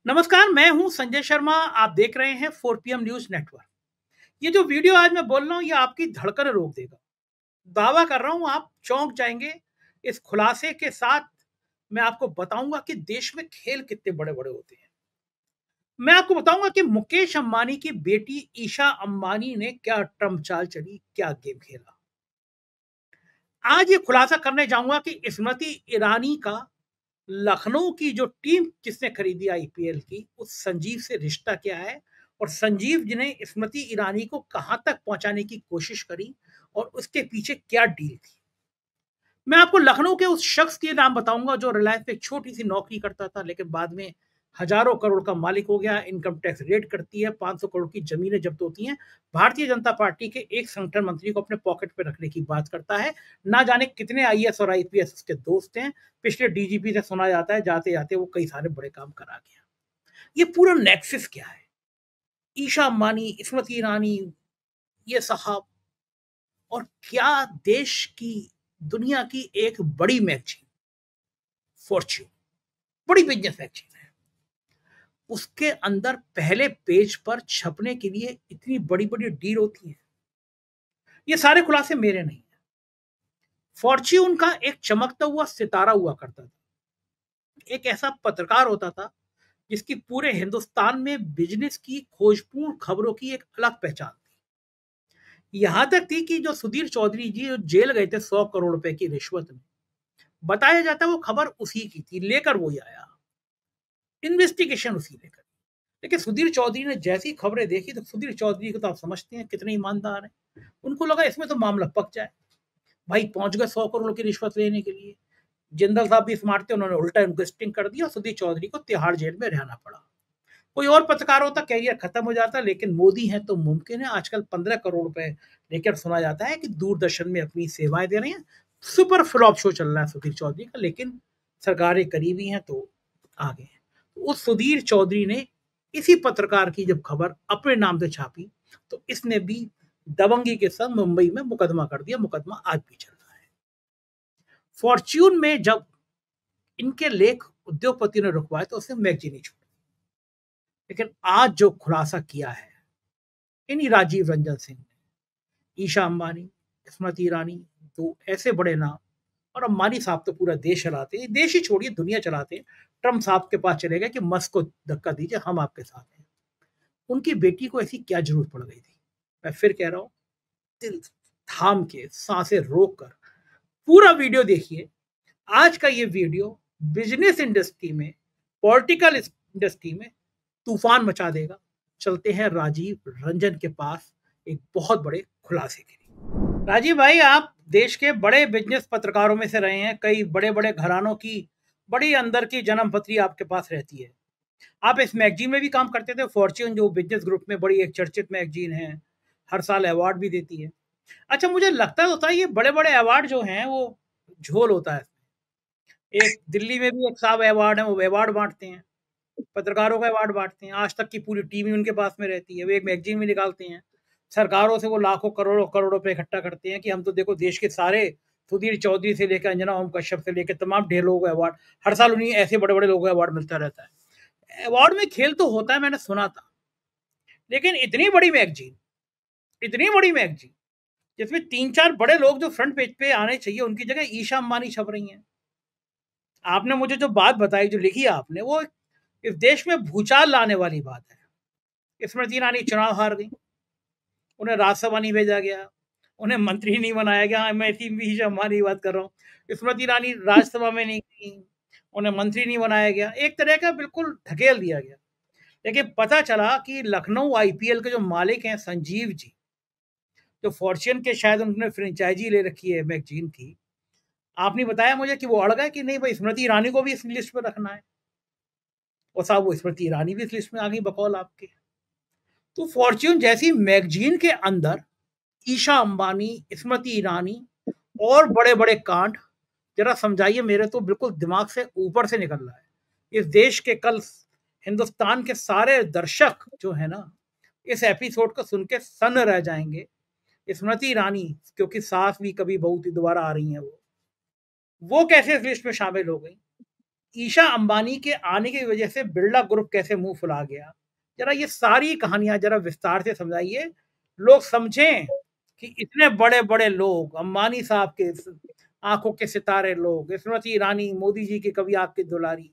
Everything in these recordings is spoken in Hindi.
नमस्कार, मैं हूं संजय शर्मा। आप देख रहे हैं 4 PM न्यूज नेटवर्क। ये जो वीडियो आज मैं बोल रहा हूं, ये आपकी धड़कन रोक देगा। दावा कर रहा हूं, आप चौंक जाएंगे। इस खुलासे के साथ मैं आपको बताऊंगा कि देश में खेल कितने बड़े बड़े होते हैं। मैं आपको बताऊंगा कि मुकेश अंबानी की बेटी ईशा अंबानी ने क्या ट्रम्प चाल चली, क्या गेम खेला। आज ये खुलासा करने जाऊंगा कि स्मृति ईरानी का लखनऊ की जो टीम जिसने खरीदी आईपीएल की, उस संजीव से रिश्ता क्या है, और संजीव जी ने स्मृति ईरानी को कहां तक पहुंचाने की कोशिश करी और उसके पीछे क्या डील थी। मैं आपको लखनऊ के उस शख्स के नाम बताऊंगा जो रिलायंस में एक छोटी सी नौकरी करता था, लेकिन बाद में हजारों करोड़ का मालिक हो गया। इनकम टैक्स रेड करती है, 500 करोड़ की जमीनें जब्त होती हैं। भारतीय जनता पार्टी के एक संगठन मंत्री को अपने पॉकेट पे रखने की बात करता है। ना जाने कितने आईएएस और आईपीएस उसके दोस्त हैं। पिछले डीजीपी से सुना जाता है जाते जाते वो कई सारे बड़े काम करा गया। ये पूरा नेक्सस क्या है? ईशा अंबानी, स्मृति ईरानी, ये साहब, और क्या देश की, दुनिया की एक बड़ी मैगजीन फॉर्च्यून, बड़ी बिजनेस मैगजीन है, उसके अंदर पहले पेज पर छपने के लिए इतनी बड़ी बड़ी डील होती है। ये सारे खुलासे मेरे नहीं है। फॉर्च्यून का एक चमकता हुआ सितारा हुआ करता था। एक ऐसा पत्रकार होता था जिसकी पूरे हिंदुस्तान में बिजनेस की खोजपूर्ण खबरों की एक अलग पहचान थी। यहां तक थी कि जो सुधीर चौधरी जी जो जेल गए थे 100 करोड़ रुपए की रिश्वत में, बताया जाता है वो खबर उसी की थी, लेकर वही आया, इन्वेस्टिगेशन उसी ने करी। लेकिन सुधीर चौधरी ने जैसी खबरें देखी, तो सुधीर चौधरी को तो आप समझते हैं कितने ईमानदार हैं। उनको लगा इसमें तो मामला पक जाए। भाई पहुंच गए 100 करोड़ की रिश्वत लेने के लिए। जिंदल साहब भी स्मार्ट थे, उन्होंने उल्टा इन्वेस्टिंग कर दिया और सुधीर चौधरी को तिहाड़ जेल में रहना पड़ा। कोई और पत्रकार होता, कैरियर खत्म हो जाता, लेकिन मोदी है तो मुमकिन है। आजकल 15 करोड़ रुपए लेकर सुना जाता है कि दूरदर्शन में अपनी सेवाएं दे रहे हैं। सुपर फ्लॉप शो चल रहा है सुधीर चौधरी का, लेकिन सरकारें करीबी हैं तो आगे हैं। तो उस सुधीर चौधरी ने इसी पत्रकार की जब खबर अपने नाम से छापी, तो इसने भी दबंगी के साथ मुंबई में मुकदमा कर दिया। मुकदमा आज भी चल रहा है। फॉर्च्यून में जब इनके लेख उद्योगपति ने रुकवाए तो उसने मैगजीन ही छोड़ी। लेकिन आज जो खुलासा किया है इन्हीं राजीव रंजन सिंह ने, ईशा अंबानी, स्मृति ईरानी, दो ऐसे बड़े नाम, और अंबानी साहब तो पूरा देश चलाते हैं, देश ही छोड़िए दुनिया चलाते हैं। ट्रम्प साहब के पास चले गए कि मस्क को धक्का दीजिए, हम आपके साथ हैं। उनकी बेटी को ऐसी क्या जरूरत पड़ गई थी? मैं फिर कह रहा हूं, दिल थाम के, सांसें रोक कर पूरा वीडियो देखिए। आज का ये वीडियो बिजनेस इंडस्ट्री में, पॉलिटिकल इंडस्ट्री में तूफान मचा देगा। चलते हैं राजीव रंजन के पास एक बहुत बड़े खुलासे के लिए। राजीव भाई, आप देश के बड़े बिजनेस पत्रकारों में से रहे हैं। कई बड़े बड़े घरानों की बड़ी अंदर की जन्म पत्री आपके पास रहती है। आप इस मैगजीन में भी काम करते थे, फॉर्च्यून, जो बिजनेस ग्रुप में बड़ी एक चर्चित मैगजीन है, हर साल अवार्ड भी देती है। अच्छा, मुझे लगता होता है ये बड़े बड़े अवार्ड जो हैं वो झोल होता है। एक दिल्ली में भी एक साहब अवार्ड है, वो अवार्ड बांटते हैं, पत्रकारों का अवार्ड बांटते हैं। आज तक की पूरी टीम ही उनके पास में रहती है, वो एक मैगजीन में निकालते हैं। सरकारों से वो लाखों करोड़ों करोड़ों रुपए इकट्ठा करते हैं कि हम तो देखो देश के सारे, सुधीर चौधरी से लेकर अंजना ओम कश्यप से लेकर तमाम ढेर लोगों को अवार्ड, हर साल उन्हीं ऐसे बड़े बड़े लोगों को अवार्ड मिलता रहता है। अवार्ड में खेल तो होता है, मैंने सुना था। लेकिन इतनी बड़ी मैगजीन जिसमें 3-4 बड़े लोग जो फ्रंट पेज पे आने चाहिए, उनकी जगह ईशा अंबानी छप रही हैं। आपने मुझे जो बात बताई, जो लिखी आपने, वो इस देश में भूचाल लाने वाली बात है। स्मृति ईरानी चुनाव हार गई, उन्हें राज्यसभा नहीं भेजा गया, उन्हें मंत्री नहीं बनाया गया। मैं इसी ईशा अंबानी की बात कर रहा हूँ। स्मृति ईरानी राज्यसभा में नहीं गई, उन्हें मंत्री नहीं बनाया गया, एक तरह का बिल्कुल ढकेल दिया गया। लेकिन पता चला कि लखनऊ आईपीएल के जो मालिक हैं संजीव जी, जो फॉर्च्यून के शायद उन्होंने फ्रेंचाइजी ले रखी है मैगजीन की, आपने बताया मुझे कि वो अड़ गए कि नहीं भाई स्मृति ईरानी को भी इस लिस्ट में रखना है। और साहब वो स्मृति ईरानी भी इस लिस्ट में आ गई बकौल आपके। तो फॉर्च्यून जैसी मैगजीन के अंदर ईशा अंबानी, स्मृति ईरानी और बड़े बड़े कांड, जरा समझाइए। मेरे तो बिल्कुल दिमाग से ऊपर से निकल रहा है। इस देश के कल हिंदुस्तान के सारे दर्शक जो है ना, इस एपिसोड को सुन के सन्न रह जाएंगे। स्मृति ईरानी, क्योंकि सास भी कभी बहू थी, दोबारा आ रही हैं वो कैसे इस लिस्ट में शामिल हो गई? ईशा अंबानी के आने की वजह से बिरला ग्रुप कैसे मुंह फुला गया, जरा ये सारी कहानियां जरा विस्तार से समझाइए, लोग समझें कि इतने बड़े बड़े लोग, अंबानी साहब के आंखों के सितारे लोग, स्मृति ईरानी, मोदी जी की कभी आपकी दुलारी,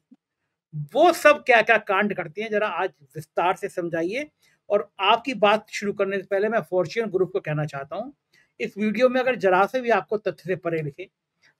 वो सब क्या क्या कांड करते हैं, जरा आज विस्तार से समझाइए। और आपकी बात शुरू करने से पहले मैं फॉर्च्यून ग्रुप को कहना चाहता हूँ, इस वीडियो में अगर जरा से भी आपको तथ्य से परे लिखे,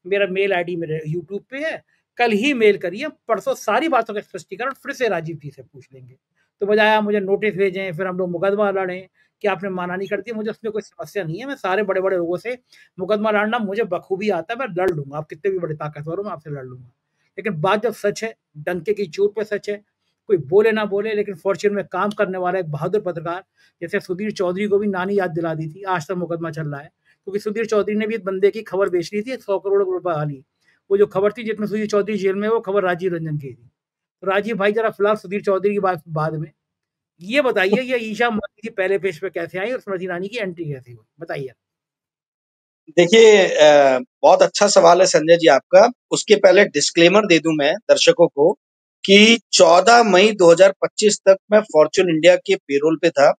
मेरा मेल आईडी मेरे यूट्यूब पे है, कल ही मेल करिए, परसों सारी बातों का स्पष्टीकरण फिर से राजीव जी से पूछ लेंगे। तो बजाय आप मुझे नोटिस भेजें, फिर हम लोग मुकदमा लड़ें कि आपने माना नहीं कर दिया, मुझे उसमें कोई समस्या नहीं है, मैं सारे बड़े बड़े लोगों से मुकदमा लड़ना मुझे बखूबी आता है, मैं लड़ लूंगा, आप कितने भी बड़े ताकतवर हो मैं आपसे लड़ लूंगा। लेकिन बात जब सच है, डंके की चोट पे सच है, कोई बोले ना बोले, लेकिन फॉर्च्यून में काम करने वाला एक बहादुर पत्रकार जैसे सुधीर चौधरी को भी नानी याद दिला दी थी, आज तक मुकदमा चल रहा है, क्योंकि सुधीर चौधरी ने भी एक बंदे की खबर बेच ली थी 100 करोड़ रुपए वाली, वो जो खबर थी जिसमें सुधीर चौधरी जेल में, वो खबर राजीव रंजन की थी। तो राजीव भाई जरा फिलहाल सुधीर चौधरी की बात बाद में, ये बताइए ये ईशा अंबानी की पहले पेज पे कैसे आई और स्मृति ईरानी की एंट्री कैसे हुई, बताइए। देखिए बहुत अच्छा सवाल है संजय जी आपका। उसके पहले डिस्क्लेमर दे दूं मैं दर्शकों को कि 14 मई 2025 तक मैं फॉर्च्यून इंडिया के पेरोल पे था।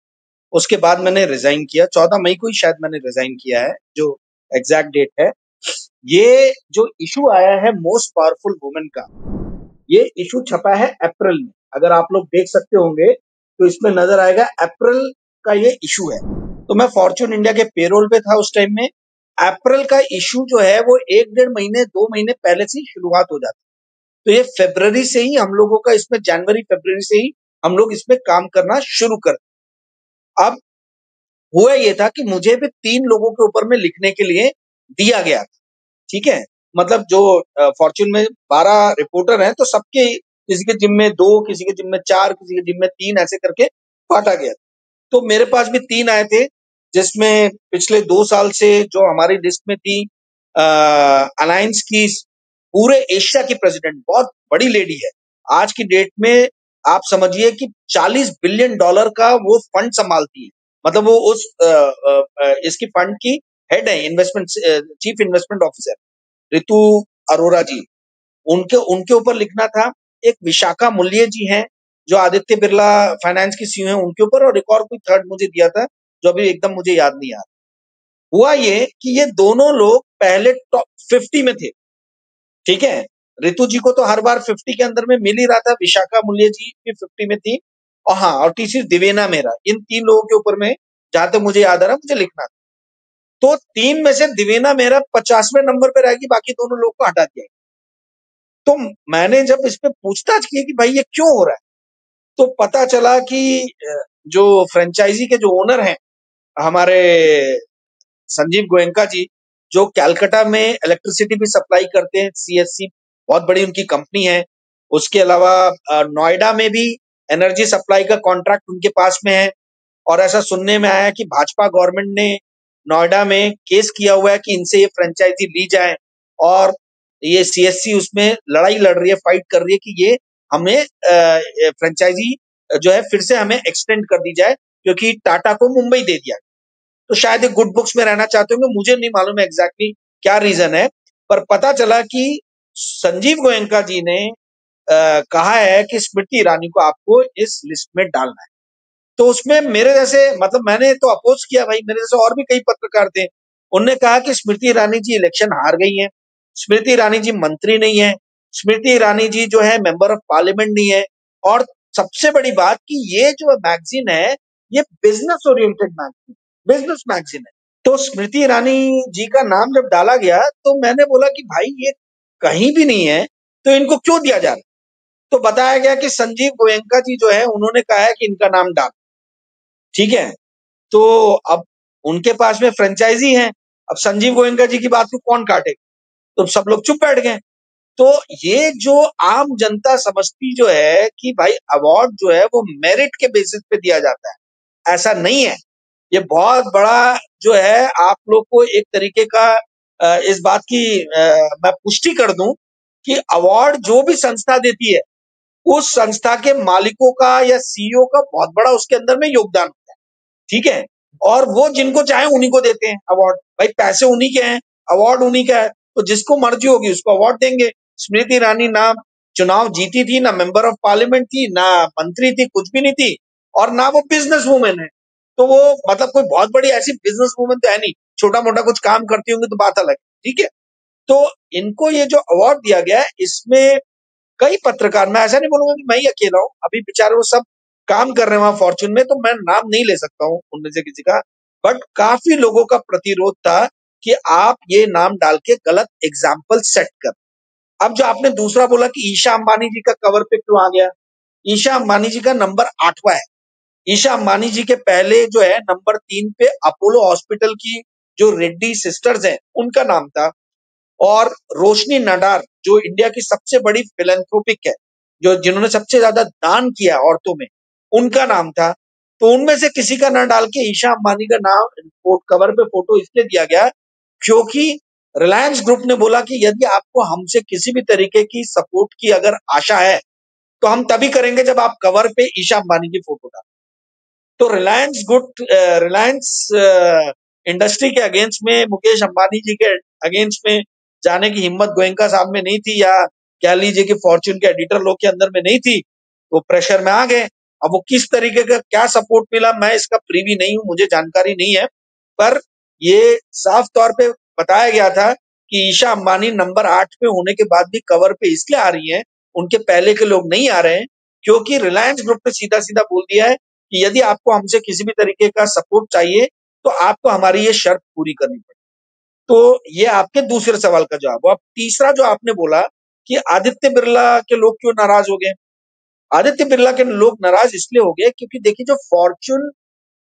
उसके बाद मैंने रिजाइन किया, 14 मई को ही शायद मैंने रिजाइन किया है, जो एग्जैक्ट डेट है। ये जो इशू आया है मोस्ट पावरफुल वुमेन का, ये इशू छपा है अप्रैल में। अगर आप लोग देख सकते होंगे तो इसमें नजर आएगा अप्रैल का ये इशू है। तो मैं फॉर्च्यून इंडिया के पेरोल पे था उस टाइम में। अप्रैल का इशू जो है वो 1 डेढ़ महीने 2 महीने पहले से ही शुरुआत हो जाती है। तो ये फरवरी से ही हम लोगों का इसमें, जनवरी फरवरी से ही हम लोग इसमें काम करना शुरू कर। अब हुआ ये था कि मुझे भी 3 लोगों के ऊपर में लिखने के लिए दिया गया था। ठीक है, मतलब जो फॉर्च्यून में 12 रिपोर्टर हैं तो सबके, किसी के जिम्मे 2, किसी के जिम्मे 4, किसी के जिम्मे 3, ऐसे करके बांटा गया। तो मेरे पास भी 3 आए थे, जिसमें पिछले 2 साल से जो हमारी लिस्ट में थी अलायंस की पूरे एशिया की प्रेसिडेंट, बहुत बड़ी लेडी है। आज की डेट में आप समझिए कि $40 बिलियन का वो फंड संभालती है। मतलब वो उस इसकी फंड की हेड है, investment chief investment officer Ritu Arora ji. उनके उनके ऊपर लिखना था। एक विशाखा मूल्य जी हैं जो आदित्य बिरला फाइनेंस की सीईओ हैं, उनके ऊपर, और एक और कोई थर्ड मुझे दिया था जो अभी एकदम मुझे याद नहीं आ रहा। हुआ ये कि ये दोनों लोग पहले टॉप 50 में थे। ठीक है, रितु जी को तो हर बार 50 के अंदर में मिल ही रहा था, विशाखा मूल्य जी भी 50 में थी, और हाँ, और तीसरी दिवेना मेहरा। इन 3 लोगों के ऊपर में जहां तक मुझे याद आ रहा मुझे लिखना था। तो 3 में से दिवेना मेहरा 50वें नंबर पे रहेगी, बाकी दोनों लोग को हटा दिया। तो मैंने जब इस पे पूछताछ की कि भाई ये क्यों हो रहा है, तो पता चला कि जो फ्रेंचाइजी के जो ओनर हैं हमारे संजीव गोयनका जी, जो कैलकाटा में इलेक्ट्रिसिटी भी सप्लाई करते हैं, सीएससी बहुत बड़ी उनकी कंपनी है। उसके अलावा नोएडा में भी एनर्जी सप्लाई का कॉन्ट्रैक्ट उनके पास में है। और ऐसा सुनने में आया कि भाजपा गवर्नमेंट ने नोएडा में केस किया हुआ है कि इनसे ये फ्रेंचाइजी ली जाए, और ये सीएससी उसमें लड़ाई लड़ रही है, फाइट कर रही है कि ये हमें फ्रेंचाइजी जो है फिर से हमें एक्सटेंड कर दी जाए, क्योंकि टाटा को मुंबई दे दिया। तो शायद ये गुड बुक्स में रहना चाहते होंगे, मुझे नहीं मालूम है एग्जैक्टली क्या रीजन है। पर पता चला कि संजीव गोयनका जी ने कहा है कि स्मृति ईरानी को आपको इस लिस्ट में डालना है। तो उसमें मेरे जैसे, मतलब मैंने तो अपोज किया भाई, मेरे जैसे और भी कई पत्रकार थे। उनने कहा कि स्मृति ईरानी जी इलेक्शन हार गई हैं, स्मृति ईरानी जी मंत्री नहीं है, स्मृति ईरानी जी जो है मेंबर ऑफ पार्लियामेंट नहीं है, और सबसे बड़ी बात कि ये जो मैगजीन है ये business oriented magazine, business magazine है। तो स्मृति ईरानी जी का नाम जब डाला गया तो मैंने बोला कि भाई ये कहीं भी नहीं है, तो इनको क्यों दिया जा रहा है। तो बताया गया कि संजीव गोयनका जी जो है उन्होंने कहा है कि इनका नाम डाल। ठीक है, तो अब उनके पास में फ्रेंचाइजी है, अब संजीव गोयनका जी की बात को कौन काटे, तो सब लोग चुप बैठ गए। तो ये जो आम जनता समझती जो है कि भाई अवार्ड जो है वो मेरिट के बेसिस पे दिया जाता है, ऐसा नहीं है। ये बहुत बड़ा जो है, आप लोग को एक तरीके का इस बात की मैं पुष्टि कर दूं कि अवार्ड जो भी संस्था देती है, उस संस्था के मालिकों का या सीईओ का बहुत बड़ा उसके अंदर में योगदान होता है। ठीक है, और वो जिनको चाहे उन्हीं को देते हैं अवार्ड। भाई पैसे उन्हीं के हैं, अवार्ड उन्हीं का है, तो जिसको मर्जी होगी उसको अवार्ड देंगे। स्मृति ईरानी नाम चुनाव जीती थी, ना मेंबर ऑफ पार्लियामेंट थी, ना मंत्री थी, कुछ भी नहीं थी, और ना वो बिजनेस वूमेन है। तो वो मतलब कोई बहुत बड़ी ऐसी बिजनेस वूमेन तो है नहीं, छोटा मोटा कुछ काम करती होंगी तो बात अलग है, ठीक है। तो इनको ये जो अवार्ड दिया गया है, इसमें कई पत्रकार, मैं ऐसा नहीं बोलूंगा कि मैं ही अकेला हूं, अभी बेचारे वो सब काम कर रहे हैं वहां फॉर्च्यून में, तो मैं नाम नहीं ले सकता हूं उनमें से किसी का, बट काफी लोगों का प्रतिरोध था कि आप ये नाम डाल के गलत एग्जाम्पल सेट कर। अब जो आपने दूसरा बोला कि ईशा अंबानी जी का कवर पे क्यों आ गया, ईशा अंबानी जी का नंबर 8वां है। ईशा अंबानी जी के पहले जो है नंबर 3 पे अपोलो हॉस्पिटल की जो रेड्डी सिस्टर्स हैं उनका नाम था, और रोशनी नडार जो इंडिया की सबसे बड़ी फिलेंथ्रोपिक है, जो जिन्होंने सबसे ज्यादा दान किया औरतों में, उनका नाम था। तो उनमें से किसी का नाम डाल के ईशा अंबानी का नाम कवर पे फोटो इसलिए दिया गया क्योंकि रिलायंस ग्रुप ने बोला कि यदि आपको हमसे किसी भी तरीके की सपोर्ट की अगर आशा है तो हम तभी करेंगे जब आप कवर पे ईशा अंबानी की फोटो डालें। तो रिलायंस इंडस्ट्री के अगेंस्ट में, मुकेश अंबानी जी के अगेंस्ट में जाने की हिम्मत गोयनका साहब में नहीं थी, या कह लीजिए कि फॉर्च्यून के एडिटर लोग के अंदर में नहीं थी, वो प्रेशर में आ गए। अब वो किस तरीके का क्या सपोर्ट मिला मैं इसका प्रीवी नहीं हूं, मुझे जानकारी नहीं है, पर ये साफ तौर पे बताया गया था कि ईशा अंबानी नंबर 8 पे होने के बाद भी कवर पे इसलिए आ रही हैं, उनके पहले के लोग नहीं आ रहे हैं, क्योंकि रिलायंस ग्रुप ने सीधा सीधा बोल दिया है कि यदि आपको हमसे किसी भी तरीके का सपोर्ट चाहिए तो आपको हमारी ये शर्त पूरी करनी पड़ेगी। तो ये आपके दूसरे सवाल का जवाब। अब तीसरा जो आपने बोला कि आदित्य बिरला के लोग क्यों नाराज हो गए, आदित्य बिरला के लोग नाराज इसलिए हो गए क्योंकि देखिए जो फॉर्च्यून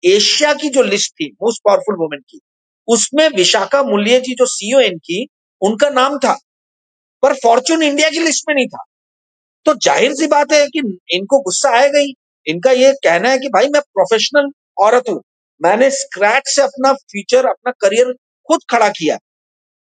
एशिया की जो लिस्ट थी मोस्ट पावरफुल वुमेन की, उसमें विशाखा मूल्य जी जो सीईओ इनकी, उनका नाम था, पर फॉर्च्यून इंडिया की लिस्ट में नहीं था। तो जाहिर सी बात है कि इनको गुस्सा आएगा ही। इनका ये कहना है कि भाई मैं प्रोफेशनल औरत हूं, मैंने स्क्रैच से अपना फ्यूचर, अपना करियर खुद खड़ा किया।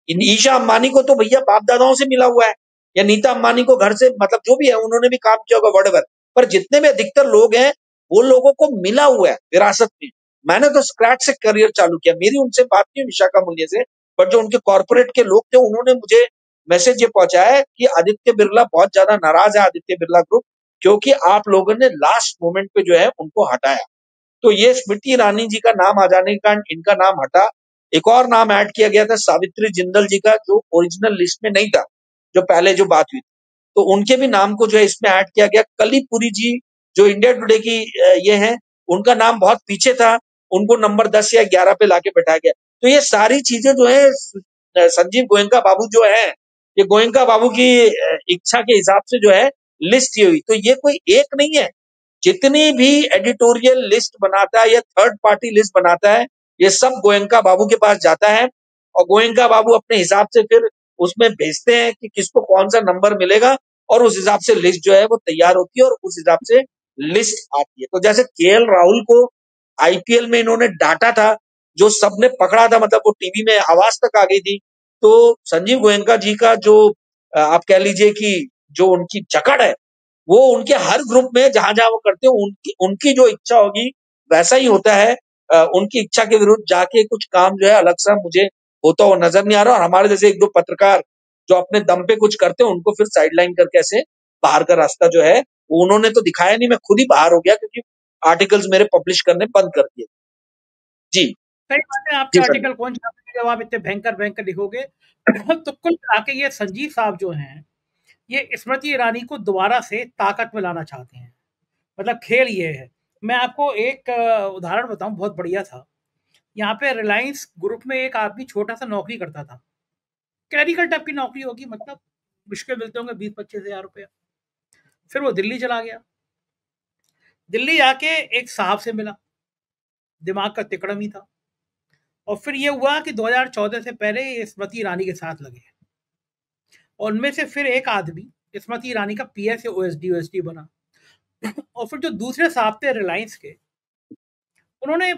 इन ईशा अंबानी को तो भैया बाप दादाओं से मिला हुआ है, या नीता अंबानी को घर से, मतलब जो भी है उन्होंने भी काम किया होगा वटेवर, पर जितने भी अधिकतर लोग हैं वो लोगों को मिला हुआ है विरासत में। मैंने तो स्क्रैच से करियर चालू किया, मेरी उनसे बात नहीं विशाखा मूल्य से, बट जो उनके कॉर्पोरेट के लोग थे उन्होंने मुझे मैसेज ये पहुंचाया है कि आदित्य बिरला बहुत ज्यादा नाराज है, आदित्य बिरला ग्रुप, क्योंकि आप लोगों ने लास्ट मोमेंट पे जो है उनको हटाया। तो ये स्मृति ईरानी जी का नाम आ जाने के कारण इनका नाम हटा। एक और नाम ऐड किया गया था सावित्री जिंदल जी का, जो ओरिजिनल लिस्ट में नहीं था, जो पहले जो बात हुई थी, तो उनके भी नाम को जो है इसमें ऐड किया गया। कलीपुरी जी जो इंडिया टुडे की ये है, उनका नाम बहुत पीछे था, उनको नंबर 10 या 11 पे लाके बैठाया गया। तो ये सारी चीजें जो है संजीव गोयनका बाबू जो है, ये गोयनका बाबू की इच्छा के हिसाब से जो है लिस्ट ये हुई। तो ये कोई एक नहीं है, जितनी भी एडिटोरियल लिस्ट बनाता है या थर्ड पार्टी लिस्ट बनाता है, ये सब गोयनका बाबू के पास जाता है, और गोयनका बाबू अपने हिसाब से फिर उसमें भेजते हैं कि किसको कौन सा नंबर मिलेगा, और उस हिसाब से लिस्ट जो है वो तैयार होती है और उस हिसाब से लिस्ट आती है। तो जैसे केएल राहुल को आईपीएल में इन्होंने डांटा था, जो सबने पकड़ा था, मतलब वो टीवी में आवाज तक आ गई थी, तो संजीव गोयनका जी का जो आप कह लीजिए कि जो उनकी जकड़ है, वो उनके हर ग्रुप में जहां जहां वो करते हैं, उनकी उनकी जो इच्छा होगी वैसा ही होता है। उनकी इच्छा के विरुद्ध जाके कुछ काम जो है अलग सा मुझे होता हुआ नजर नहीं आ रहा। और हमारे जैसे एक दो पत्रकार जो अपने दम पे कुछ करते हैं, उनको फिर साइडलाइन करके ऐसे बाहर का रास्ता जो है वो उन्होंने तो दिखाया नहीं, मैं खुद ही बाहर हो गया क्योंकि आर्टिकल्स मेरे पब्लिश करने बंद कर दिए। जी। सही बात है, आपके जी सर। आर्टिकल कौन छापेंगे जब आप इतने भयंकर भयंकर लिखोगे। तो कुल मिला के ये संजीव साहब जो हैं, ये स्मृति ईरानी को दोबारा से ताकत में लाना चाहते हैं। मतलब खेल ये है। मैं आपको एक उदाहरण बताऊं, बहुत बढ़िया था। यहाँ पे रिलायंस ग्रुप में एक आदमी छोटा सा नौकरी करता था, क्लरिकल टाइप की नौकरी होगी, मतलब मुश्किल मिलते होंगे 20-25 हज़ार रुपया। फिर वो दिल्ली चला गया, दिल्ली आके एक साहब से मिला, दिमाग का तिकड़म ही था। और फिर ये हुआ कि 2014 से पहले ये स्मृति ईरानी के साथ लगे, और उनमें से फिर एक आदमी स्मृति ईरानी का पीएस या ओएसडी बना। और फिर जो दूसरे साहब थे रिलायंस के, उन्होंने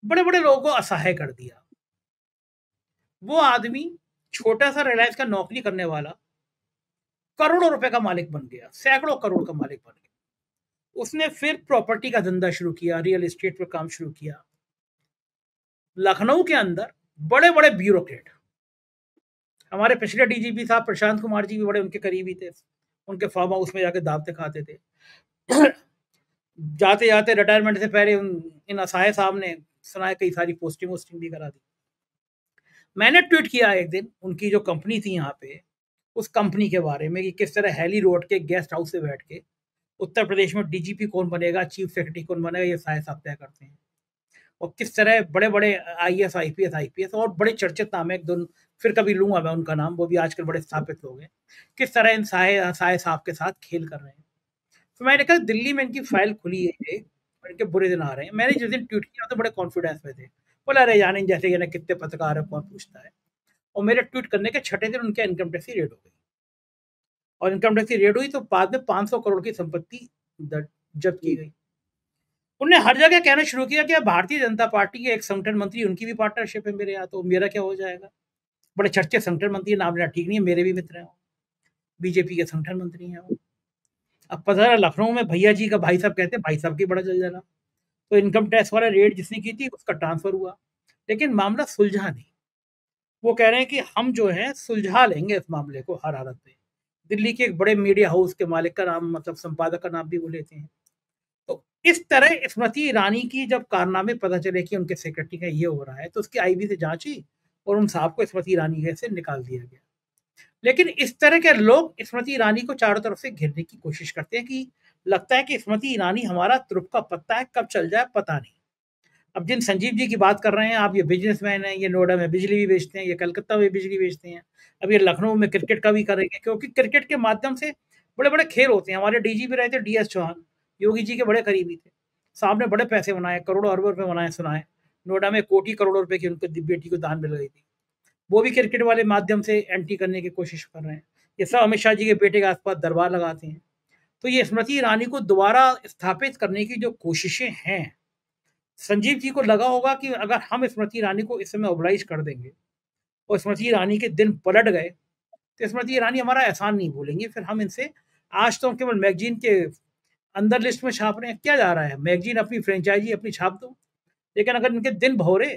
बड़े बड़े लोगों को असहाय कर दिया। वो आदमी छोटा सा रिलायंस का नौकरी करने वाला करोड़ों रुपए का मालिक बन गया, सैकड़ों करोड़ का मालिक बन गया। उसने फिर प्रॉपर्टी का धंधा शुरू किया, रियल एस्टेट पर काम शुरू किया। लखनऊ के अंदर बड़े बड़े ब्यूरोक्रेट, हमारे पिछले डीजीपी साहब प्रशांत कुमार जी भी बड़े उनके करीबी थे, उनके फार्म हाउस में जाके दावतें खाते थे। जाते जाते रिटायरमेंट से पहले इन असहाय साहब ने सुनाया कई सारी पोस्टिंग वोस्टिंग भी करा दी। मैंने ट्वीट किया एक दिन उनकी जो कंपनी थी यहाँ पे, उस कंपनी के बारे में कि किस तरह हैली रोड के गेस्ट हाउस से बैठ के उत्तर प्रदेश में डीजीपी कौन बनेगा, चीफ सेक्रेटरी कौन बनेगा, ये सारे साहब तय करते हैं। और किस तरह बड़े बड़े आईएएस आईपीएस और बड़े चर्चित नाम है, एक दो फिर कभी लूंगा मैं उनका नाम, वो भी आजकल बड़े स्थापित लोग हैं, किस तरह इन साहे साहब के साथ खेल कर रहे हैं। तो मैंने कहा दिल्ली में इनकी फाइल खुली है और इनके बुरे दिन आ रहे हैं। मैंने जिस दिन ट्वीट किया तो बड़े कॉन्फिडेंस में थे, बोला अरे जाने जैसे ये कितने पत्रकार है, कौन पूछता है। और मेरे ट्वीट करने के छठे दिन उनके इनकम टैक्स की रेड हो गई, और इनकम टैक्स की रेड हुई तो बाद में 500 करोड़ की संपत्ति जब्त की गई। उन्होंने हर जगह कहना शुरू किया कि भारतीय जनता पार्टी के एक संगठन मंत्री, उनकी भी पार्टनरशिप है मेरे यहाँ, तो मेरा क्या हो जाएगा। बड़े चर्चे संगठन मंत्री, नाम लेना ठीक नहीं है, मेरे भी मित्र हैं, बीजेपी के संगठन मंत्री हैं वो। अब पता है लखनऊ में भैया जी का भाई साहब कहते हैं, भाई साहब की बड़ा जलजला। तो इनकम टैक्स वाला रेट जिसने की थी उसका ट्रांसफर हुआ, लेकिन मामला सुलझा नहीं। वो कह रहे हैं कि हम जो है सुलझा लेंगे इस मामले को हर हालत में। दिल्ली के एक बड़े मीडिया हाउस के मालिक का नाम, मतलब संपादक का नाम भी वो लेते हैं। तो इस तरह स्मृति ईरानी की जब कारनामे पता चले कि उनके सेक्रेटरी का ये हो रहा है, तो उसकी आईबी से जांच हुई और उन साहब को स्मृति ईरानी से निकाल दिया गया। लेकिन इस तरह के लोग स्मृति ईरानी को चारों तरफ से घेरने की कोशिश करते हैं कि लगता है कि स्मृति ईरानी हमारा तुरुप का पत्ता है, कब चल जाए पता नहीं। अब जिन संजीव जी की बात कर रहे हैं आप, ये बिजनेसमैन हैं, ये नोएडा में बिजली भी बेचते हैं, ये कलकत्ता में बिजली बेचते हैं, अब ये लखनऊ में क्रिकेट का भी करेंगे, क्योंकि क्रिकेट के माध्यम से बड़े बड़े खेल होते हैं। हमारे डीजीपी रहे थे डीएस चौहान, योगी जी के बड़े करीबी थे, साहब ने बड़े पैसे बनाए, करोड़ों अरबों रुपए बनाए सुनाए। नोएडा में कोटी करोड़ों रुपए की उनकी बेटी को दान मिल गई थी, वो भी क्रिकेट वाले माध्यम से एंट्री करने की कोशिश कर रहे हैं। ये सब अमित शाह जी के बेटे के आसपास दरबार लगाते हैं। तो ये स्मृति ईरानी को दोबारा स्थापित करने की जो कोशिशें हैं, संजीव जी को लगा होगा कि अगर हम स्मृति ईरानी को इस समय ओबलाइज कर देंगे और स्मृति ईरानी के दिन पलट गए तो स्मृति ईरानी हमारा एहसान नहीं भूलेंगे। फिर हम इनसे, आज तो केवल मैगजीन के अंदर लिस्ट में छाप रहे हैं, क्या जा रहा है, मैगजीन अपनी फ्रेंचाइजी अपनी छाप दो, लेकिन अगर इनके दिन भौरे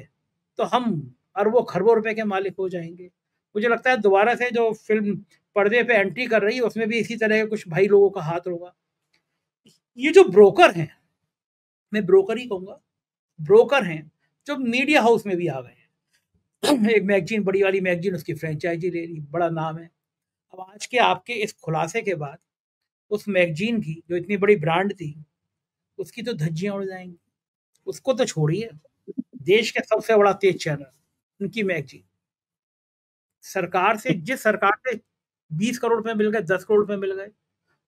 तो हम अरबों खरबों रुपए के मालिक हो जाएंगे। मुझे लगता है दोबारा से जो फिल्म पर्दे पे एंट्री कर रही है उसमें भी इसी तरह के कुछ भाई लोगों का हाथ होगा। ये जो ब्रोकर हैं, मैं ब्रोकर ही कहूंगा, ब्रोकर हैं जो मीडिया हाउस में भी आ गए हैं। एक मैगजीन, बड़ी वाली मैगजीन, उसकी फ्रेंचाइजी ले ली, बड़ा नाम है। अब आज के आपके इस खुलासे के बाद उस मैगजीन की जो इतनी बड़ी ब्रांड थी, उसकी तो धज्जियां उड़ जाएंगी। उसको तो छोड़िए, देश के सबसे बड़ा तेज चैनल, उनकी मैगजीन, सरकार से, जिस सरकार से 20 करोड़ रुपए मिल गए, 10 करोड़ रुपए मिल गए,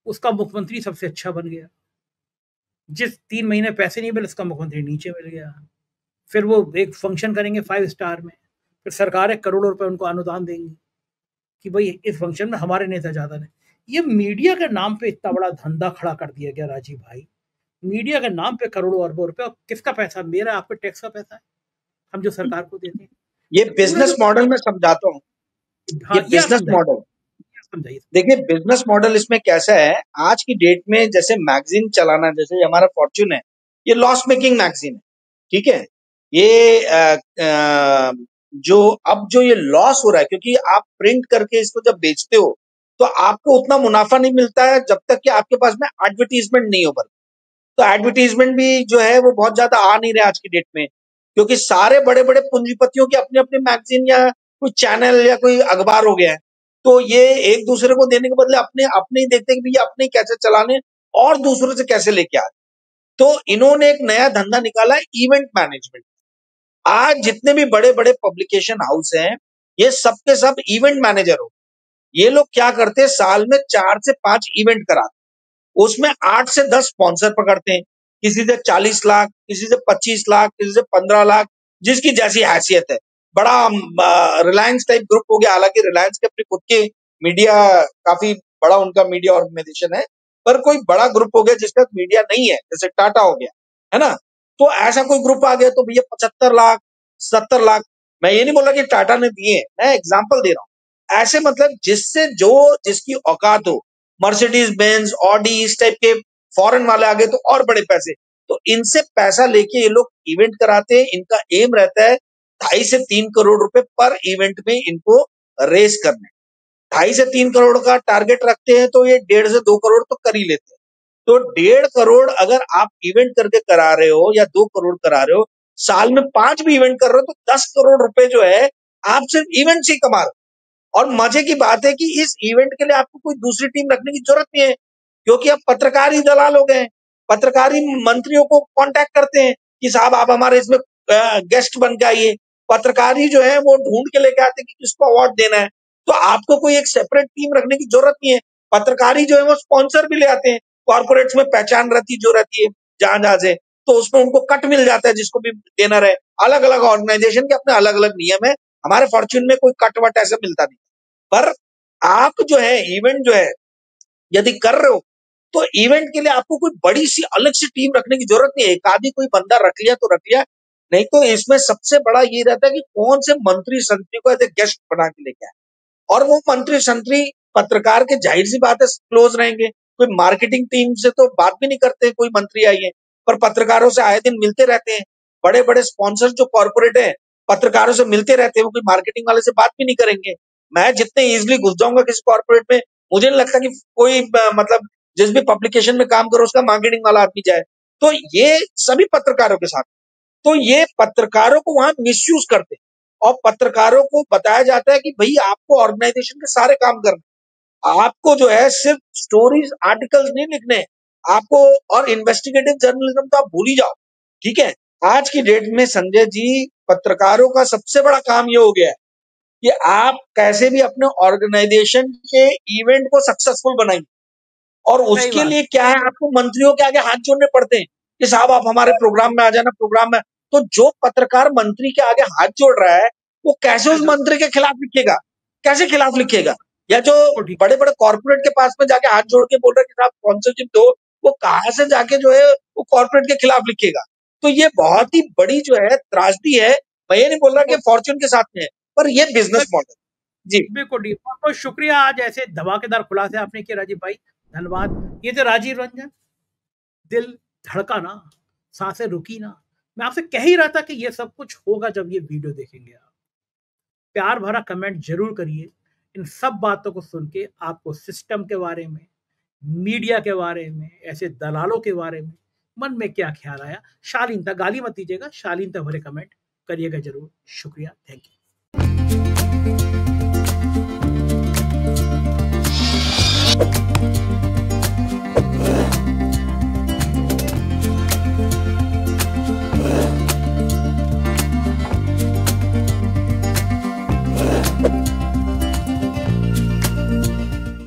उसका मुख्यमंत्री सबसे अच्छा बन गया। जिस 3 महीने पैसे नहीं मिले उसका मुख्यमंत्री नीचे मिल गया। फिर वो एक फंक्शन करेंगे 5 स्टार में, फिर सरकारें करोड़ों रुपए उनको अनुदान देंगी कि भाई इस फंक्शन में हमारे नेता ज्यादा ने। ये मीडिया के नाम पे इतना बड़ा धंधा खड़ा कर दिया गया राजीव भाई। मीडिया के नाम पे करोड़ों अरबों रुपए, और किसका पैसा, मेरा आपके टैक्स का पैसा है, हम जो सरकार को देते हैं। ये बिजनेस मॉडल में समझाता हूँ। ये हाँ, बिजनेस मॉडल, समझाइए। देखिए बिजनेस मॉडल इसमें कैसा है, आज की डेट में जैसे मैगजीन चलाना, जैसे हमारा फॉर्च्यून है, ये लॉस मेकिंग मैगजीन है, ठीक है। ये जो अब जो ये लॉस हो रहा है, क्योंकि आप प्रिंट करके इसको जब बेचते हो तो आपको उतना मुनाफा नहीं मिलता है जब तक कि आपके पास में एडवर्टीजमेंट नहीं हो। तो एडवर्टीजमेंट भी जो है वो बहुत ज्यादा आ नहीं रहे आज की डेट में, क्योंकि सारे बड़े बड़े पूंजीपतियों के अपने अपने मैगजीन या कोई चैनल या कोई अखबार हो गया है। तो ये एक दूसरे को देने के बदले अपने अपने ही देखते हैं कि भैया अपने कैसे चलाने और दूसरों से कैसे लेके आ। तो इन्होंने एक नया धंधा निकाला है, इवेंट मैनेजमेंट। आज जितने भी बड़े बड़े पब्लिकेशन हाउस हैं, ये सब के सब इवेंट मैनेजर हो। ये लोग क्या करते हैं, साल में 4 से 5 इवेंट कराते, उसमें 8 से 10 स्पॉन्सर पकड़ते हैं, किसी से 40 लाख, किसी से 25 लाख, किसी से 15 लाख, जिसकी जैसी हैसियत है। बड़ा रिलायंस टाइप ग्रुप हो गया, हालांकि रिलायंस के अपने खुद के मीडिया, काफी बड़ा उनका मीडिया ऑर्गेनाइजेशन है, पर कोई बड़ा ग्रुप हो गया जिसका मीडिया नहीं है, जैसे टाटा हो गया, है ना। तो ऐसा कोई ग्रुप आ गया तो भैया 75 लाख, 70 लाख। मैं ये नहीं बोल रहा कि टाटा ने दिए, मैं एग्जाम्पल दे रहा हूँ। ऐसे मतलब जिससे जो जिसकी औकात हो, मर्सिडीज बेंज, ऑडी, इस टाइप के फॉरेन वाले आ गए तो और बड़े पैसे। तो इनसे पैसा लेके ये लोग इवेंट कराते हैं। इनका एम रहता है 2.5 से 3 करोड़ रुपए पर इवेंट में इनको रेस करने। 2.5 से 3 करोड़ का टारगेट रखते हैं तो ये 1.5 से 2 करोड़ तो कर ही लेते हैं। तो 1.5 करोड़ अगर आप इवेंट करके करा रहे हो या 2 करोड़ करा रहे हो, साल में 5 भी इवेंट कर रहे हो तो 10 करोड़ रुपए जो है आप सिर्फ इवेंट से ही कमा रहे हो। और मजे की बात है कि इस इवेंट के लिए आपको कोई दूसरी टीम रखने की जरूरत नहीं है, क्योंकि अब पत्रकार ही दलाल हो गए हैं। पत्रकार ही मंत्रियों को कांटेक्ट करते हैं कि साहब आप हमारे इसमें गेस्ट बन के आइए। पत्रकार ही जो है वो ढूंढ के लेके आते हैं कि किसको अवार्ड देना है। तो आपको कोई एक सेपरेट टीम रखने की जरूरत नहीं है। पत्रकार ही जो है वो स्पॉन्सर भी ले आते हैं। कॉर्पोरेट्स में पहचान रहती जो रहती है जहां जहां से, तो उसमें उनको कट मिल जाता है जिसको भी देना रहे। अलग अलग ऑर्गेनाइजेशन के अपने अलग अलग नियम है। हमारे फॉर्च्यून में कोई कट वट ऐसा मिलता नहीं। पर आप जो है इवेंट जो है यदि कर रहे हो तो इवेंट के लिए आपको कोई बड़ी सी अलग सी टीम रखने की जरूरत नहीं है। एक आदमी कोई बंदा रख लिया तो रख लिया, नहीं तो इसमें सबसे बड़ा ये रहता है कि कौन से मंत्री संतरी को एज ए गेस्ट बना के लेके आए। और वो मंत्री संतरी पत्रकार के जाहिर सी बात है क्लोज रहेंगे। कोई मार्केटिंग टीम से तो बात भी नहीं करते कोई मंत्री आई है, पर पत्रकारों से आए दिन मिलते रहते हैं। बड़े बड़े स्पॉन्सर जो कॉर्पोरेट है पत्रकारों से मिलते रहते हैं, वो कोई मार्केटिंग वाले से बात भी नहीं करेंगे। मैं जितने इजिली घुस जाऊंगा किसी कॉर्पोरेट में, मुझे नहीं लगता कि कोई मतलब जिस भी पब्लिकेशन में काम करो उसका मार्केटिंग वाला आदमी जाए। तो ये सभी पत्रकारों के साथ, तो ये पत्रकारों को वहां मिसयूज करते हैं। और पत्रकारों को बताया जाता है कि भाई आपको ऑर्गेनाइजेशन के सारे काम करने, आपको जो है सिर्फ स्टोरीज आर्टिकल्स नहीं लिखने हैं, आपको और इन्वेस्टिगेटिव जर्नलिज्म तो आप भूल ही जाओ। ठीक है, आज की डेट में संजय जी पत्रकारों का सबसे बड़ा काम ये हो गया है कि आप कैसे भी अपने ऑर्गेनाइजेशन के इवेंट को सक्सेसफुल बनाएंगे। और सही उसके बात। लिए क्या है, आपको मंत्रियों के आगे हाथ जोड़ने पड़ते हैं कि साहब आप हमारे प्रोग्राम में आ जाना, प्रोग्राम में। तो जो पत्रकार मंत्री के आगे हाथ जोड़ रहा है वो कैसे उस गलत। मंत्री के खिलाफ लिखेगा, कैसे खिलाफ लिखेगा? या जो वो ठीक। बड़े बड़े कॉर्पोरेट के पास में जाके हाथ जोड़ के बोल रहा है कि साहब स्पॉन्सरशिप दो, वो कहां से जाके जो है वो कॉर्पोरेट के खिलाफ लिखेगा? तो ये बहुत ही बिल्कुल। बड़ी जो है त्रासदी है। मैं ये नहीं बोल रहा कि फॉर्च्यून के साथ में है, पर ये बिजनेस मॉडल। जी। बिल्कुल डी बहुत बहुत शुक्रिया, आज ऐसे धमाकेदार खुलासे आपने किए राजीव भाई। धन्यवाद। ये थे राजीव रंजन। दिल धड़का ना, सांसें रुकी ना। मैं आपसे कह ही रहा था कि ये सब कुछ होगा जब ये वीडियो देखेंगे आप। प्यार भरा कमेंट जरूर करिए। इन सब बातों को सुन के आपको सिस्टम के बारे में, मीडिया के बारे में, ऐसे दलालों के बारे में मन में क्या ख्याल आया? शालीनता, गाली मत दीजिएगा, शालीनता भरे कमेंट करिएगा जरूर। शुक्रिया, थैंक यू।